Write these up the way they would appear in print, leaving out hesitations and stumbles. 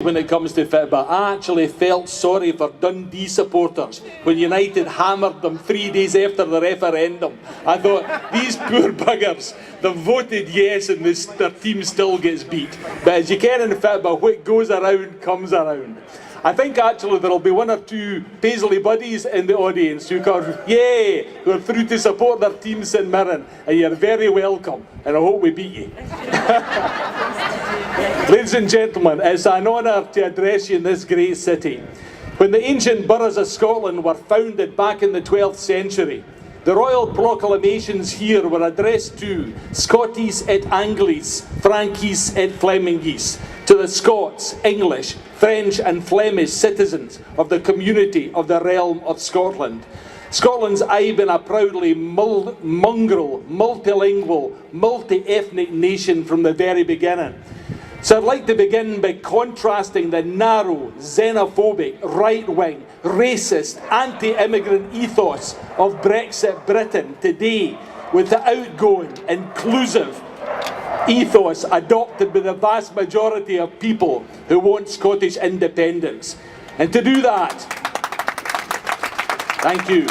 When it comes to football, I actually felt sorry for Dundee supporters when United hammered them 3 days after the referendum. I thought, these poor buggers, they've voted yes and their team still gets beat. But as you can in football, what goes around comes around. I think actually there'll be one or two Paisley buddies in the audience who are through to support their team St Mirren, and you're very welcome, and I hope we beat you. Ladies and gentlemen, it's an honour to address you in this great city. When the ancient boroughs of Scotland were founded back in the 12th century, the royal proclamations here were addressed to Scottis et Anglis, Frankis et Flemingis, to the Scots, English, French and Flemish citizens of the community of the realm of Scotland. Scotland's aye been a proudly mongrel, multilingual, multi-ethnic nation from the very beginning. So I'd like to begin by contrasting the narrow, xenophobic, right-wing, racist, anti-immigrant ethos of Brexit Britain today with the outgoing, inclusive ethos adopted by the vast majority of people who want Scottish independence. And to do that, thank you.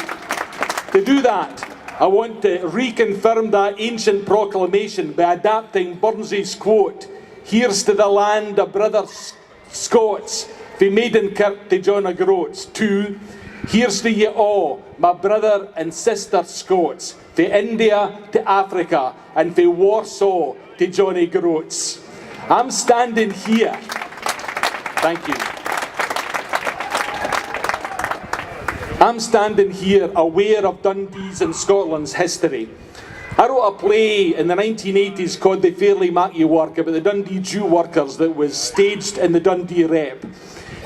To do that, I want to reconfirm that ancient proclamation by adapting Burns's quote, "Here's to the land of brother Scots, fae Maidenkirk to John O'Groats," to "Here's to ye all, my brother and sister Scots, fae India to Africa, and fae Warsaw to Johnny Groats." I'm standing here. Thank you. I'm standing here aware of Dundee's and Scotland's history. I wrote a play in the 1980s called The Fairly Mackey Work about the Dundee Jew workers that was staged in the Dundee Rep.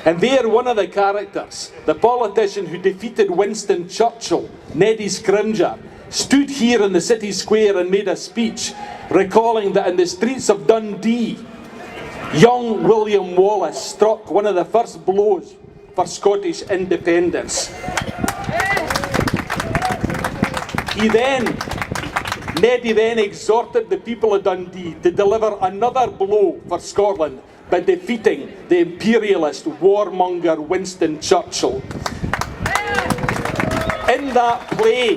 And there, one of the characters, the politician who defeated Winston Churchill, Neddy Scrimger, stood here in the city square and made a speech recalling that in the streets of Dundee, young William Wallace struck one of the first blows for Scottish independence. Neddy then exhorted the people of Dundee to deliver another blow for Scotland by defeating the imperialist warmonger Winston Churchill. In that play,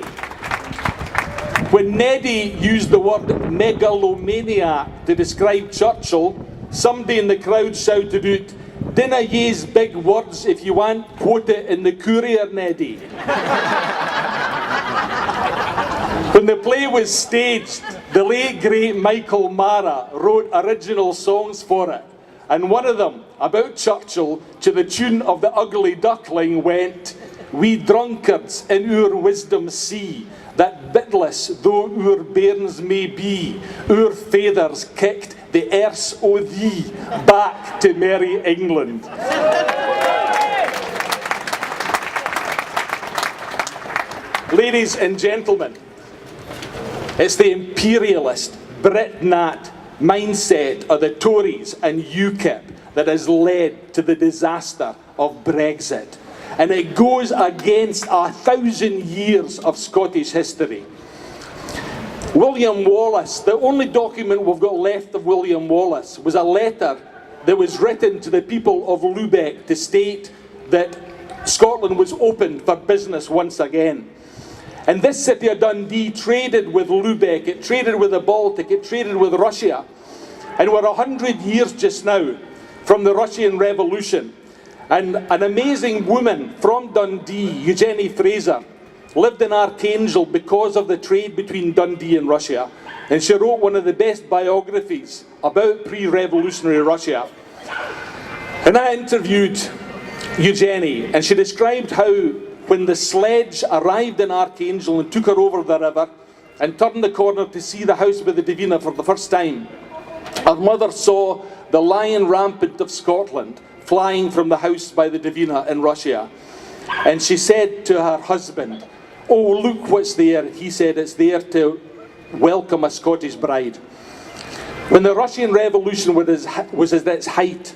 when Neddy used the word megalomaniac to describe Churchill, somebody in the crowd shouted out, "Dinna use big words if you want, quote it in the Courier, Neddy." When the play was staged, the late great Michael Mara wrote original songs for it. And one of them, about Churchill, to the tune of the Ugly Duckling, went, "We drunkards in our wisdom see, that bitless though our bairns may be, our fathers kicked the erse o' thee back to merry England." Ladies and gentlemen, it's the imperialist, Brit-Nat mindset of the Tories and UKIP that has led to the disaster of Brexit. And it goes against 1,000 years of Scottish history. William Wallace, the only document we've got left of William Wallace was a letter that was written to the people of Lubeck to state that Scotland was open for business once again. And this city of Dundee traded with Lubeck, it traded with the Baltic, it traded with Russia. And we're 100 years just now from the Russian Revolution. And an amazing woman from Dundee, Eugenie Fraser, lived in Archangel because of the trade between Dundee and Russia. And she wrote one of the best biographies about pre-revolutionary Russia. And I interviewed Eugenie, and she described how when the sledge arrived in Archangel and took her over the river and turned the corner to see the house with the Divina for the first time, her mother saw the lion rampant of Scotland flying from the house by the Divina in Russia. And she said to her husband, "Oh, look what's there." He said, "It's there to welcome a Scottish bride." When the Russian Revolution was at its height,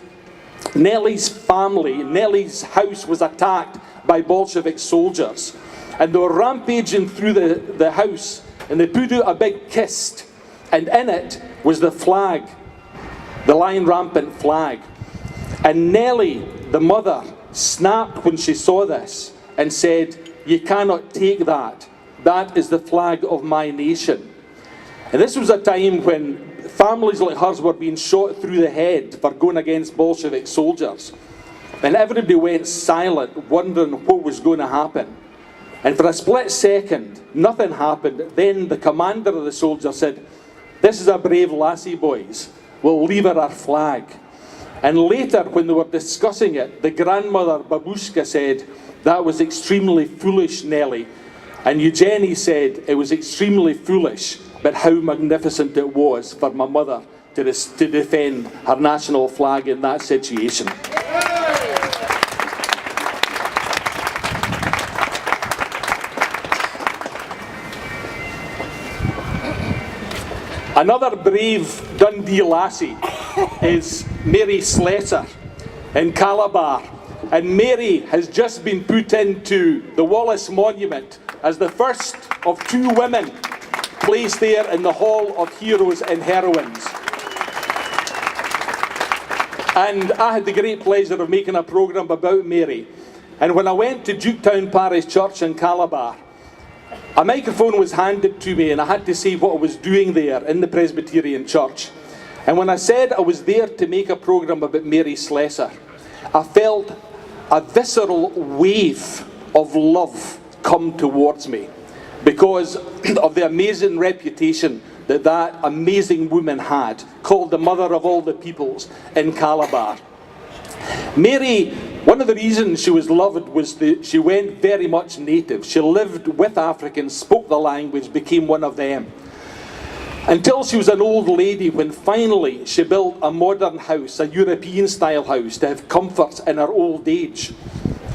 Nellie's family, Nellie's house was attacked by Bolshevik soldiers. And they were rampaging through the house, and they put out a big kist, and in it was the flag, the lion rampant flag. And Nellie, the mother, snapped when she saw this and said, "You cannot take that. That is the flag of my nation." And this was a time when families like hers were being shot through the head for going against Bolshevik soldiers. And everybody went silent, wondering what was going to happen. And for a split second, nothing happened. Then the commander of the soldiers said, "This is a brave lassie, boys. We'll leave her our flag." And later, when they were discussing it, the grandmother, Babushka, said, "That was extremely foolish, Nellie." And Eugenie said, "It was extremely foolish, but how magnificent it was for my mother to defend her national flag in that situation." Another brave Dundee lassie is Mary Slessor in Calabar. And Mary has just been put into the Wallace Monument as the first of 2 women placed there in the Hall of Heroes and Heroines. And I had the great pleasure of making a programme about Mary. And when I went to Duketown Parish Church in Calabar, a microphone was handed to me and I had to say what I was doing there in the Presbyterian Church. And when I said I was there to make a programme about Mary Slessor, I felt a visceral wave of love come towards me because of the amazing reputation that that amazing woman had, called the mother of all the peoples in Calabar. Mary, one of the reasons she was loved was that she went very much native. She lived with Africans, spoke the language, became one of them. Until she was an old lady when finally she built a modern house, a European-style house, to have comforts in her old age.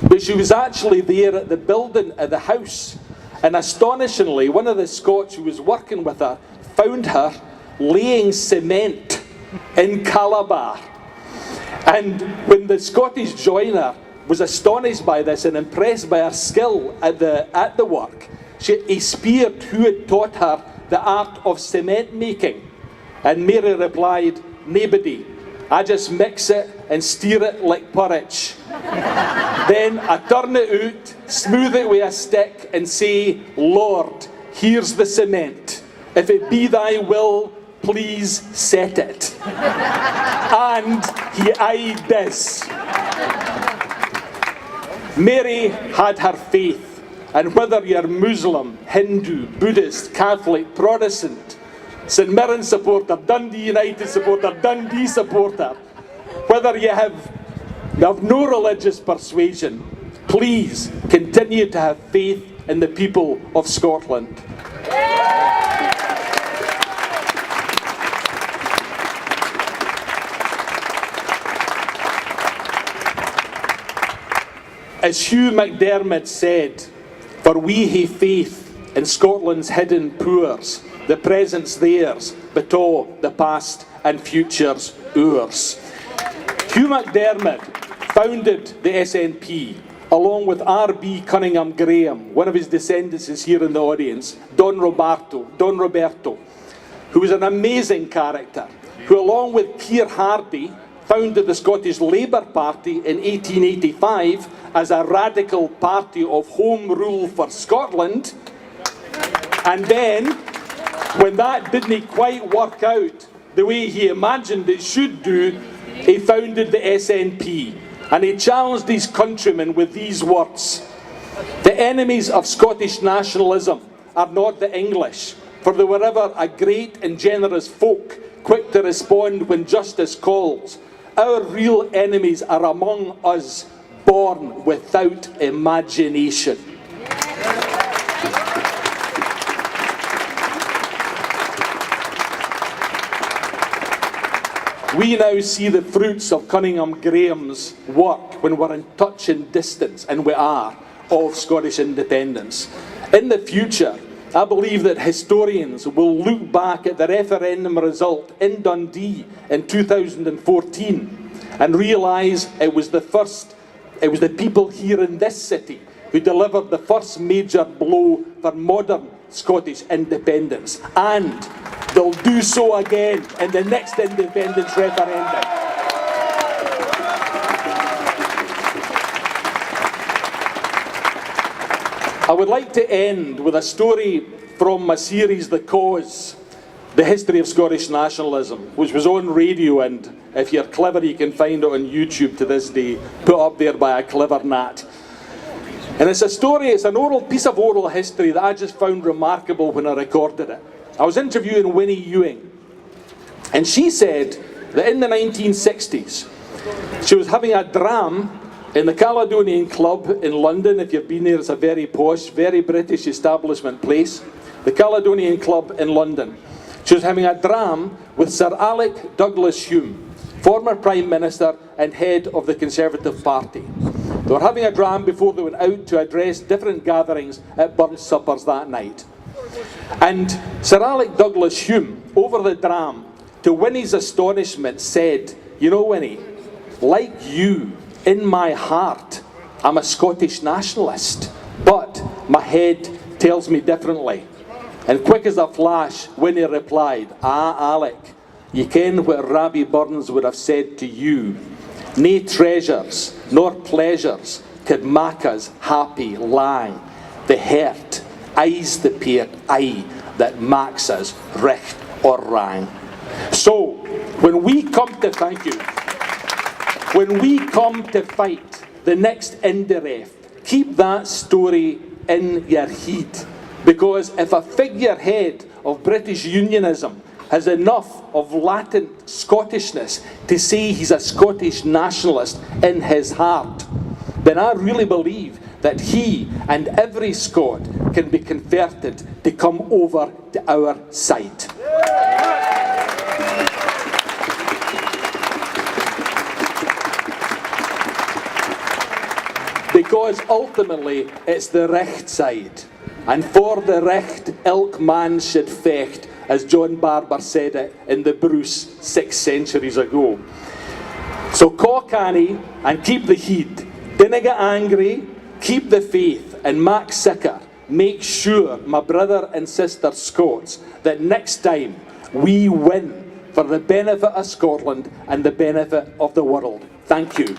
But she was actually there at the building of the house. And astonishingly, one of the Scots who was working with her found her laying cement in Calabar. And when the Scottish joiner was astonished by this and impressed by her skill at the work, he speered who had taught her the art of cement making. And Mary replied, "Nobody. I just mix it and steer it like porridge. Then I turn it out, smooth it with a stick and say, 'Lord, here's the cement. If it be thy will, please set it.'" And he eyed this. Mary had her faith. And whether you're Muslim, Hindu, Buddhist, Catholic, Protestant, St Mirren supporter, Dundee United supporter, Dundee supporter, whether you have no religious persuasion, please continue to have faith in the people of Scotland. As Hugh McDermott said, "For we hae faith in Scotland's hidden poors, the present's theirs, but all the past and future's ours." Hugh McDermott founded the SNP along with R.B. Cunningham Graham. One of his descendants is here in the audience, Don Roberto, who was an amazing character, who along with Keir Hardie founded the Scottish Labour Party in 1885 as a radical party of home rule for Scotland. And then, when that didn't quite work out the way he imagined it should do, he founded the SNP. And he challenged his countrymen with these words: "The enemies of Scottish nationalism are not the English, for they were ever a great and generous folk, quick to respond when justice calls. Our real enemies are among us, born without imagination." We now see the fruits of Cunningham Graham's work when we're in touch and distance, and we are, of Scottish independence. In the future, I believe that historians will look back at the referendum result in Dundee in 2014 and realise it was the people here in this city who delivered the first major blow for modern Scottish independence. And they'll do so again in the next independence referendum. I would like to end with a story from my series, The Cause, the history of Scottish nationalism, which was on radio, and if you're clever you can find it on YouTube to this day, put up there by a clever Nat. And it's a story, it's an piece of oral history that I just found remarkable when I recorded it. I was interviewing Winnie Ewing, and she said that in the 1960s, she was having a dram in the Caledonian Club in London. If you've been there, it's a very posh, very British establishment place. The Caledonian Club in London. She was having a dram with Sir Alec Douglas Hume, former Prime Minister and head of the Conservative Party. They were having a dram before they went out to address different gatherings at burnt suppers that night. And Sir Alec Douglas Hume, over the dram, to Winnie's astonishment, said, "You know, Winnie, like you, in my heart, I'm a Scottish nationalist, but my head tells me differently." And quick as a flash, Winnie replied, "Ah, Alec, you ken what Rabbie Burns would have said to you. Nae treasures nor pleasures could mak us happy lang. The heart eyes the peart eye that makes us recht or wrang." So, when we come to fight the next Indiref, keep that story in your head. Because if a figurehead of British unionism has enough of latent Scottishness to say he's a Scottish nationalist in his heart, then I really believe that he and every Scot can be converted to come over to our side. Because ultimately it's the recht side. And for the recht, ilk man should fecht, as John Barber said it in the Bruce 6 centuries ago. So caw canny and keep the heed. Dinna get angry, keep the faith, and mak sicker. Make sure, my brother and sister Scots, that next time we win for the benefit of Scotland and the benefit of the world. Thank you.